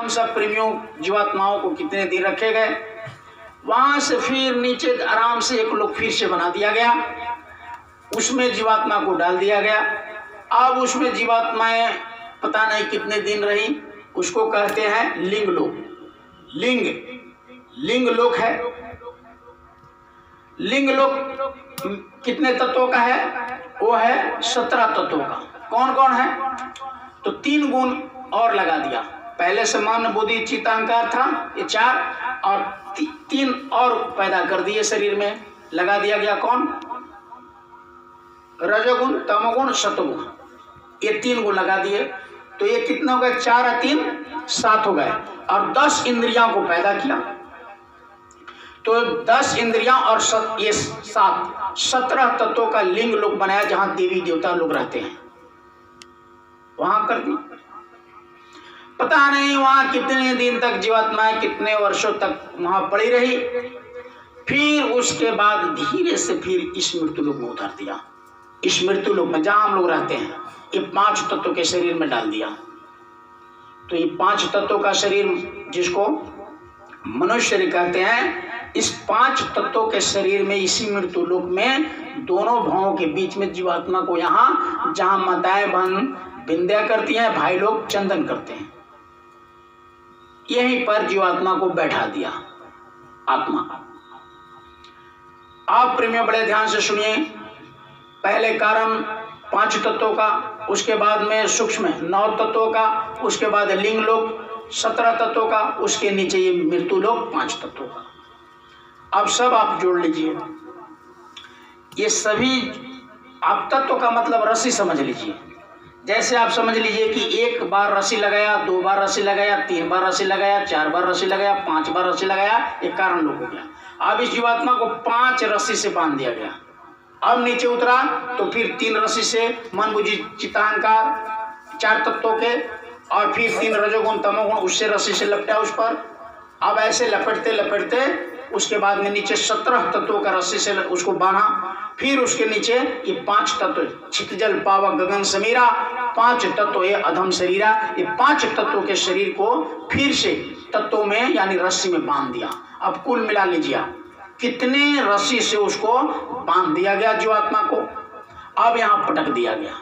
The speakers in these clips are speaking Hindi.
उन सब प्रेमियों जीवात्माओं को कितने दिन रखे गए। वहां से फिर नीचे आराम से एक लोक फिर से बना दिया गया, उसमें जीवात्मा को डाल दिया गया। अब उसमें जीवात्माएं पता नहीं कितने दिन रही, उसको कहते हैं लिंग लोक। लिंग लोक है। लिंग लोक कितने तत्वों का है? वो है 17 तत्वों का। कौन कौन है? तो 3 गुण और लगा दिया। पहले से मन बुद्धि चित्त अहंकार था, ये 4, और 3 और पैदा कर दिए शरीर में, लगा दिया गया। कौन? रजोगुण, तमोगुण, सतोगुण, ये 3 गुण लगा दिए। तो ये कितने हो गए? 4 और 3 7 हो गए। और 10 इंद्रियां को पैदा किया, तो 10 इंद्रियां और ये 7 17 तत्वों का लिंग लोक बनाया, जहां देवी देवता लोग रहते हैं। वहां कर दी। पता नहीं वहां कितने दिन तक जीवात्माएं कितने वर्षों तक वहां पड़ी रही। फिर उसके बाद धीरे से फिर इस मृत्यु लोक में उतार दिया। इस मृत्यु लोक में जहां हम लोग रहते हैं, ये 5 तत्वों के शरीर में डाल दिया। तो ये 5 तत्वों का शरीर, जिसको मनुष्य शरीर कहते हैं, इस 5 तत्वों के शरीर में, इसी मृत्यु लोक में, दोनों भावों के बीच में जीवात्मा को यहाँ, जहां माताएं बहन विंध्या करती हैं, भाई लोग चंदन करते हैं, यहीं पर जीवात्मा को बैठा दिया। आत्मा। आप प्रेमियों बड़े ध्यान से सुनिए। पहले कारण 5 तत्वों का, उसके बाद में सूक्ष्म 9 तत्वों का, उसके बाद लिंग लोक 17 तत्वों का, उसके नीचे ये मृत्यु लोक 5 तत्वों का। अब सब आप जोड़ लीजिए। ये सभी आप तत्व का मतलब रस्सी समझ लीजिए। जैसे आप समझ लीजिए कि 1 बार रस्सी लगाया, 2 बार रस्सी लगाया, 3 बार रस्सी लगाया, 4 बार रस्सी लगाया, 5 बार रस्सी लगाया, एक कारण लोक हो गया। अब इस जीवात्मा को 5 रस्सी से बांध दिया गया। अब नीचे उतरा तो फिर 3 रस्सी से मन बुद्धि चित्त अहंकार 4 तत्वों के, और फिर 3 रजोगुण तमोगुण, उससे रस्सी से लपटा उस पर। अब ऐसे लपेटते लपेटते उसके बाद में नीचे 17 तत्वों का रस्सी से उसको बांधा। फिर उसके नीचे ये 5 तत्व, छित जल पावक गगन समीरा, 5 तत्व, ये अधम शरीरा, ये 5 तत्वों के शरीर को फिर से तत्वों में यानी रस्सी में बांध दिया। अब कुल मिला लीजिए कितने रस्सी से उसको बांध दिया गया जीवात्मा को। अब यहाँ पटक दिया गया।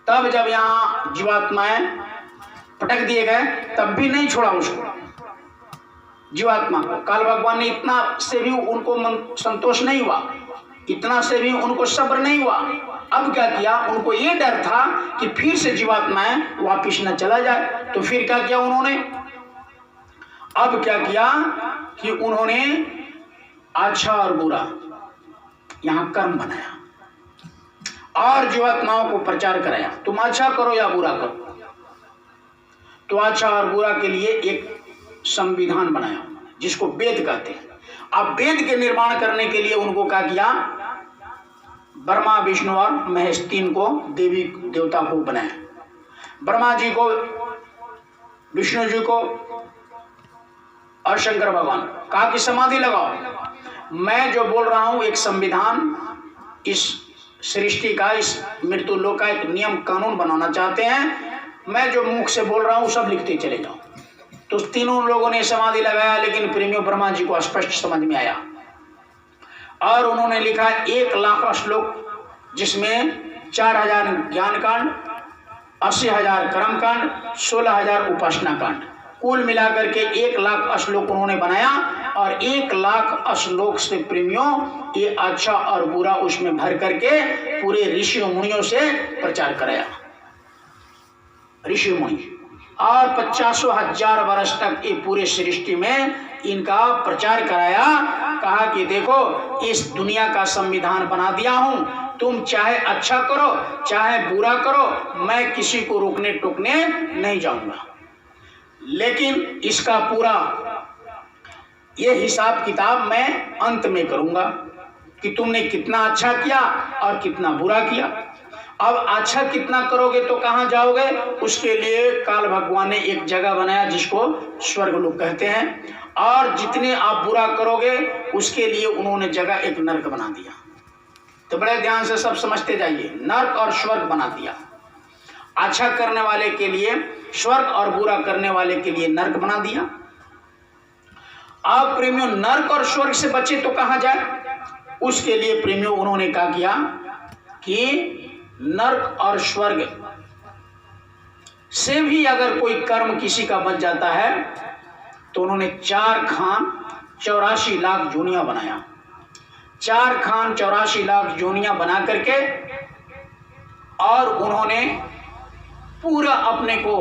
तब जब यहाँ जीवात्माएं पटक दिए गए, तब भी नहीं छोड़ा उसको, जीवात्मा को। काल भगवान ने इतना से भी उनको संतोष नहीं हुआ, इतना से भी उनको सब्र नहीं हुआ। अब क्या किया? उनको ये डर था कि फिर से जीवात्माएं वापिस न चला जाए। तो फिर क्या किया उन्होंने? अब क्या किया कि उन्होंने अच्छा और बुरा यहां कर्म बनाया और जीवात्माओं को प्रचार कराया, तुम अच्छा करो या बुरा करो। तो अच्छा और बुरा के लिए एक संविधान बनाया, जिसको वेद कहते हैं। अब वेद के निर्माण करने के लिए उनको क्या किया? ब्रह्मा विष्णु और महेश 3 को देवी देवता को बनाया। ब्रह्मा जी को, विष्णु जी को और शंकर भगवान कहा कि समाधि लगाओ। मैं जो बोल रहा हूं एक संविधान, इस सृष्टि का, इस मृत्यु लोक का एक नियम कानून बनाना चाहते हैं। मैं जो मुख से बोल रहा हूं सब लिखते चले जाओ। तो तीनों लोगों ने समाधि लगाया, लेकिन प्रेमियों ब्रह्मा जी को स्पष्ट समझ में आया और उन्होंने लिखा 1 लाख श्लोक, जिसमें 4000 ज्ञान कांड, 80,000 कर्म कांड, 16,000 उपासना कांड, कुल मिलाकर के 1 लाख श्लोक उन्होंने बनाया। और 1 लाख श्लोक से प्रेमियों ये अच्छा और बुरा उसमें भर करके पूरे ऋषियों मुनियों से प्रचार कराया। ऋषि मुनि और 50,000 वर्ष तक ये पूरे सृष्टि में इनका प्रचार कराया। कहा कि देखो इस दुनिया का संविधान बना दिया हूं, तुम चाहे अच्छा करो चाहे बुरा करो, मैं किसी को रोकने टोकने नहीं जाऊंगा। लेकिन इसका पूरा ये हिसाब किताब मैं अंत में करूंगा कि तुमने कितना अच्छा किया और कितना बुरा किया। अब अच्छा कितना करोगे तो कहां जाओगे? उसके लिए काल भगवान ने एक जगह बनाया जिसको स्वर्ग लोक कहते हैं, और जितने आप बुरा करोगे उसके लिए उन्होंने जगह एक नरक बना दिया। तो बड़े ध्यान से सब समझते जाइए, नरक और स्वर्ग बना दिया। अच्छा करने वाले के लिए स्वर्ग और बुरा करने वाले के लिए नरक बना दिया। अब प्रेमियों नरक और स्वर्ग से बचे तो कहां जाए, उसके लिए प्रेमियों उन्होंने क्या किया कि नरक और स्वर्ग से भी अगर कोई कर्म किसी का बच जाता है तो उन्होंने 4 खान 84 लाख जोनियां बनाया। 4 खान 84 लाख जोनियां बना करके और उन्होंने पूरा अपने को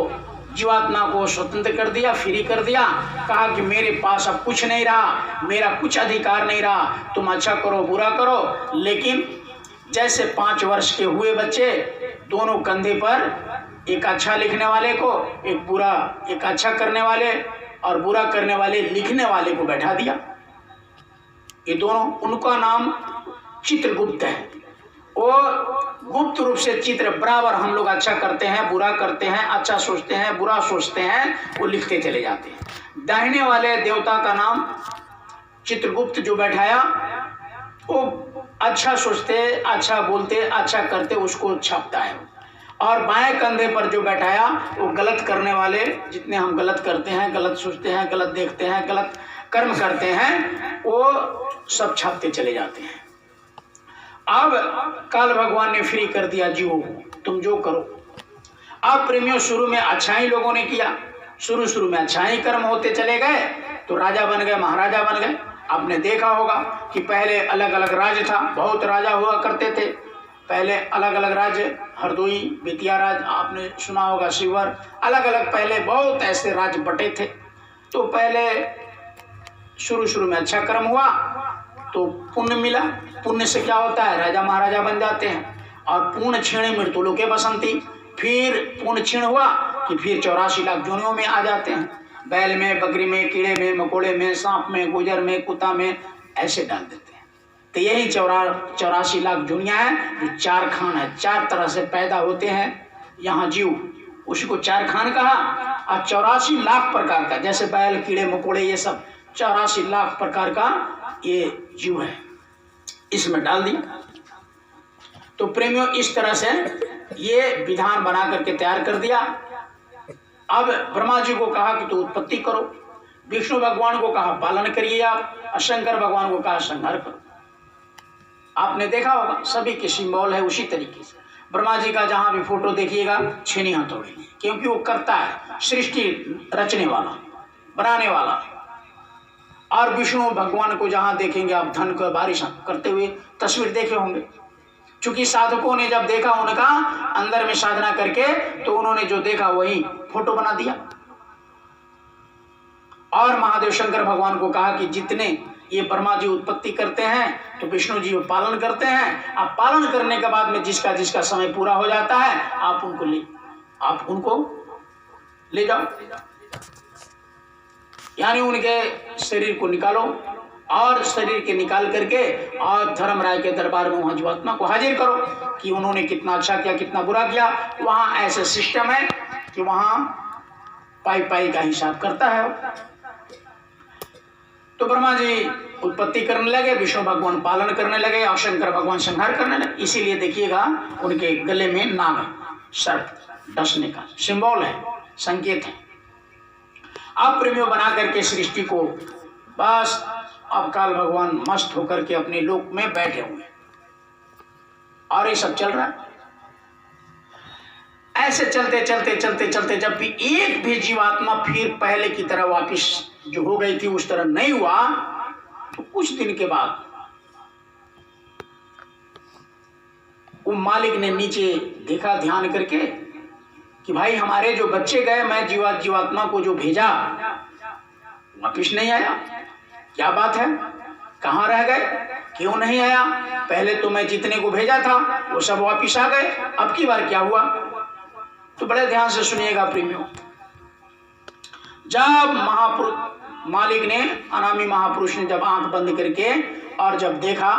जीवात्मा को स्वतंत्र कर दिया, फ्री कर दिया। कहा कि मेरे पास अब कुछ नहीं रहा, मेरा कुछ अधिकार नहीं रहा, तुम अच्छा करो बुरा करो। लेकिन जैसे 5 वर्ष के हुए बच्चे दोनों कंधे पर एक अच्छा लिखने वाले को, एक बुरा, एक अच्छा करने वाले और बुरा करने वाले लिखने वाले को बैठा दिया। ये दोनों, उनका नाम चित्रगुप्त है। वो गुप्त रूप से चित्र बराबर हम लोग अच्छा करते हैं बुरा करते हैं, अच्छा सोचते हैं बुरा सोचते हैं, वो लिखते चले जाते हैं। दाहिने वाले देवता का नाम चित्रगुप्त जो बैठाया वो अच्छा सोचते, अच्छा बोलते, अच्छा करते उसको छापता है। और बाएं कंधे पर जो बैठाया वो गलत करने वाले, जितने हम गलत करते हैं, गलत सोचते हैं, गलत देखते हैं, गलत कर्म करते हैं, वो सब छापते चले जाते हैं। अब काल भगवान ने फ्री कर दिया जीवों को, तुम जो करो। अब प्रेमियों शुरू में अच्छा ही लोगों ने किया, शुरू में अच्छा ही कर्म होते चले गए तो राजा बन गए, महाराजा बन गए। आपने देखा होगा कि पहले अलग अलग राज्य था, बहुत राजा हुआ करते थे पहले, अलग अलग राज्य, हरदोई, बेतिया राज आपने सुना होगा, शिवर, अलग अलग पहले बहुत ऐसे राज्य बटे थे। तो पहले शुरू में अच्छा कर्म हुआ तो पुण्य मिला, पुण्य से क्या होता है राजा महाराजा बन जाते हैं। और पूर्ण क्षीणे मृत्युलोके बसंती, फिर पूर्ण क्षीण हुआ कि फिर 84 लाख जोनियों में आ जाते हैं, बैल में, बकरी में, कीड़े में, मकोड़े में, सांप में, गुजर में, कुत्ता में, ऐसे डाल देते हैं। तो यही 84 लाख जोनियां हैं जो 4 खान है, 4 तरह से पैदा होते हैं यहाँ जीव, उसी को 4 खान कहा। और 84 लाख प्रकार का, जैसे बैल, कीड़े मकोड़े, ये सब 84 लाख प्रकार का ये जीव है, इसमें डाल दिया। तो प्रेमियों इस तरह से ये विधान बना करके तैयार कर दिया। अब ब्रह्मा जी को कहा कि तो उत्पत्ति करो, विष्णु भगवान को कहा पालन करिए आप, और शंकर भगवान को कहा संहार करो। आपने देखा होगा सभी के सिंबल है उसी तरीके से। ब्रह्मा जी का जहां भी फोटो देखिएगा 6 हथौड़े, क्योंकि वो करता है, सृष्टि रचने वाला, बनाने वाला। और विष्णु भगवान को जहां देखेंगे आप धन का बारिश करते हुए तस्वीर देखे होंगे, क्योंकि साधकों ने जब देखा उनका अंदर में साधना करके, तो उन्होंने जो देखा वही फोटो बना दिया। और महादेव शंकर भगवान को कहा कि जितने ये ब्रह्मा जी उत्पत्ति करते हैं तो विष्णु जी पालन करते हैं, आप पालन करने के बाद में जिसका जिसका समय पूरा हो जाता है आप उनको ले जाओ, यानी उनके शरीर को निकालो और शरीर के निकाल करके और धर्मराय के दरबार में वहां जीवात्मा को हाजिर करो कि उन्होंने कितना अच्छा किया कितना बुरा किया। वहां ऐसे सिस्टम है कि वहां पाई का हिसाब करता है। तो ब्रह्मा जी उत्पत्ति करने लगे, विष्णु भगवान पालन करने लगे और शंकर भगवान संहार करने लगे। इसीलिए देखिएगा उनके गले में नाग है, सर्प डसने का सिंबल है, संकेत है। अब प्रेमियों बना करके सृष्टि को बस अब काल भगवान मस्त होकर के अपने लोक में बैठे हुए और ये सब चल रहा है। ऐसे चलते चलते चलते चलते जब भी एक भी जीवात्मा फिर पहले की तरह वापिस जो हो गई थी उस तरह नहीं हुआ, तो कुछ दिन के बाद वो मालिक ने नीचे देखा ध्यान करके कि भाई हमारे जो बच्चे गए, मैं जीवात्मा को जो भेजा वापिस नहीं आया, क्या बात है, कहाँ रह गए, क्यों नहीं आया? पहले तो मैं जितने को भेजा था वो सब वापिस आ गए, अब की बार क्या हुआ? तो बड़े ध्यान से सुनिएगा प्रेमियों। जब मालिक ने, अनामी महापुरुष ने जब आंख बंद करके और जब देखा,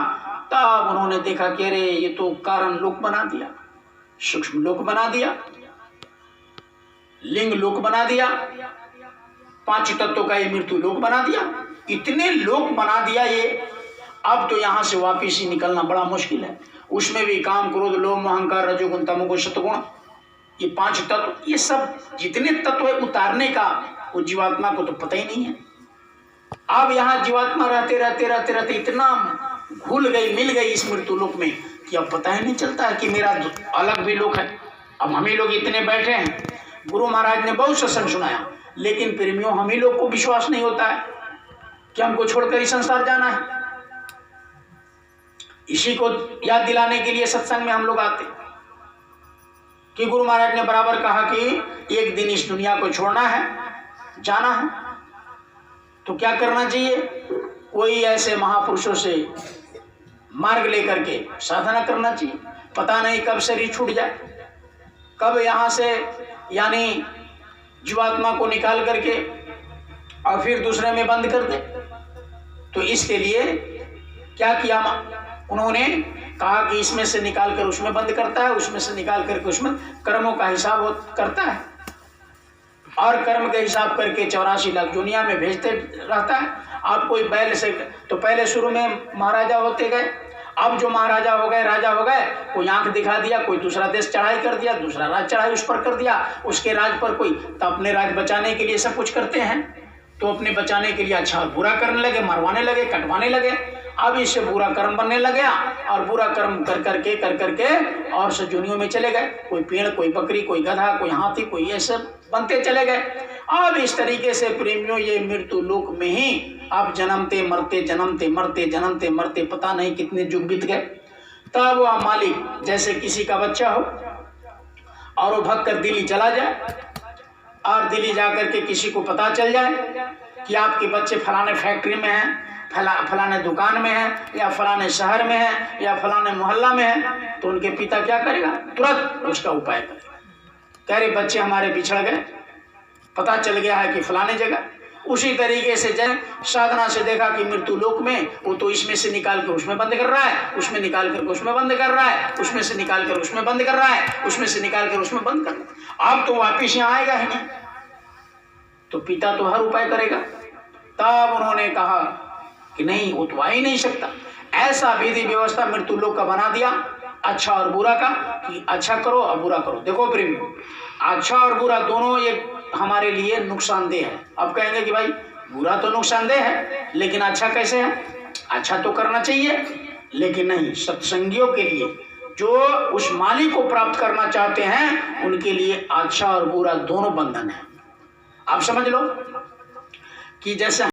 तब उन्होंने देखा कि अरे ये तो कारण लोक बना दिया, सूक्ष्म लोक बना दिया, लिंग लोक बना दिया, 5 तत्वों का ये मृत्यु लोक बना दिया, इतने लोक बना दिया ये। अब तो यहां से वापिस ही निकलना बड़ा मुश्किल है। उसमें भी काम, क्रोध, लोभ, अहंकार, रजोगुण, तमोगुण, सतगुण, ये 5 तत्व, ये सब जितने तत्व है उतारने का वो जीवात्मा को तो पता ही नहीं है। अब यहाँ जीवात्मा रहते रहते रहते रहते इतना घुल गई, मिल गई इस मृत्यु लोक में कि अब पता ही नहीं चलता है कि मेरा अलग भी लोक है। अब हम ही लोग इतने बैठे हैं, गुरु महाराज ने बहुत सत्संग सुनाया, लेकिन फिर भी हम ही लोग को विश्वास नहीं होता है कि हमको छोड़कर ही संसार जाना है। इसी को याद दिलाने के लिए सत्संग में हम लोग आते कि गुरु महाराज ने बराबर कहा कि एक दिन इस दुनिया को छोड़ना है, जाना है, तो क्या करना चाहिए? कोई ऐसे महापुरुषों से मार्ग लेकर के साधना करना चाहिए। पता नहीं कब शरीर छूट जाए, कब यहाँ से यानी जीवात्मा को निकाल करके और फिर दूसरे में बंद कर दे। तो इसके लिए क्या किया उन्होंने? कहा कि इसमें से निकाल कर उसमें बंद करता है, उसमें से निकाल करके उसमें कर्मों का हिसाब करता है और कर्म के हिसाब करके 84 लाख दुनिया में भेजते रहता है। आप कोई बैल से, तो पहले शुरू में महाराजा होते गए, अब जो महाराजा हो गए, राजा हो गए, कोई आंख दिखा दिया, कोई दूसरा देश चढ़ाई कर दिया, दूसरा राज चढ़ाई उस पर कर दिया, उसके राज पर कोई, तो अपने राज बचाने के लिए सब कुछ करते हैं। तो अपने बचाने के लिए अच्छा बुरा करने लगे, मरवाने लगे, कटवाने लगे। अब इससे बुरा कर्म बनने लग गया और बुरा कर्म कर करके और सजुनियों में चले गए। कोई पेड़, कोई बकरी, कोई गधा, कोई हाथी, कोई ये सब बनते चले गए। अब इस तरीके से प्रेमियों ये मृत्यु लोक में ही अब जन्मते मरते जन्मते मरते जन्मते मरते पता नहीं कितने युग बीत गए। तब वह मालिक जैसे किसी का बच्चा हो और वो भाग कर दिल्ली चला जाए और दिल्ली जाकर के किसी को पता चल जाए कि आपके बच्चे फलाने फैक्ट्री में हैं, फलाने दुकान में है, या फलाने शहर में है, या फलाने मोहल्ला में है, तो उनके पिता क्या करेगा? तुरंत उसका उपाय करेगा। कह रहे बच्चे हमारे बिछड़ गए, पता चल गया है कि फलाने जगह। उसी तरीके से जब साधना से देखा कि मृत्यु लोक में वो तो इसमें से निकाल कर उसमें बंद कर रहा है, उसमें निकाल कर उसमें बंद कर रहा है, उसमें से निकाल कर उसमें बंद कर रहा है, उसमें से निकाल कर उसमें बंद कर रहा है। अब तो वापिस यहाँ आएगा ही नहीं, तो पिता तो हर उपाय करेगा। तब उन्होंने कहा कि नहीं, वो तो आ ही नहीं सकता। ऐसा विधि व्यवस्था मृत्यु लोक का बना दिया, अच्छा और बुरा का, कि अच्छा करो और बुरा करो। देखो प्रेमी, अच्छा और बुरा दोनों एक हमारे लिए नुकसानदेह है। अब कहेंगे कि भाई बुरा तो नुकसानदेह है, लेकिन अच्छा कैसे है? अच्छा तो करना चाहिए, लेकिन नहीं, सत्संगियों के लिए जो उस मालिक को प्राप्त करना चाहते हैं उनके लिए अच्छा और बुरा दोनों बंधन है। आप समझ लो कि जैसे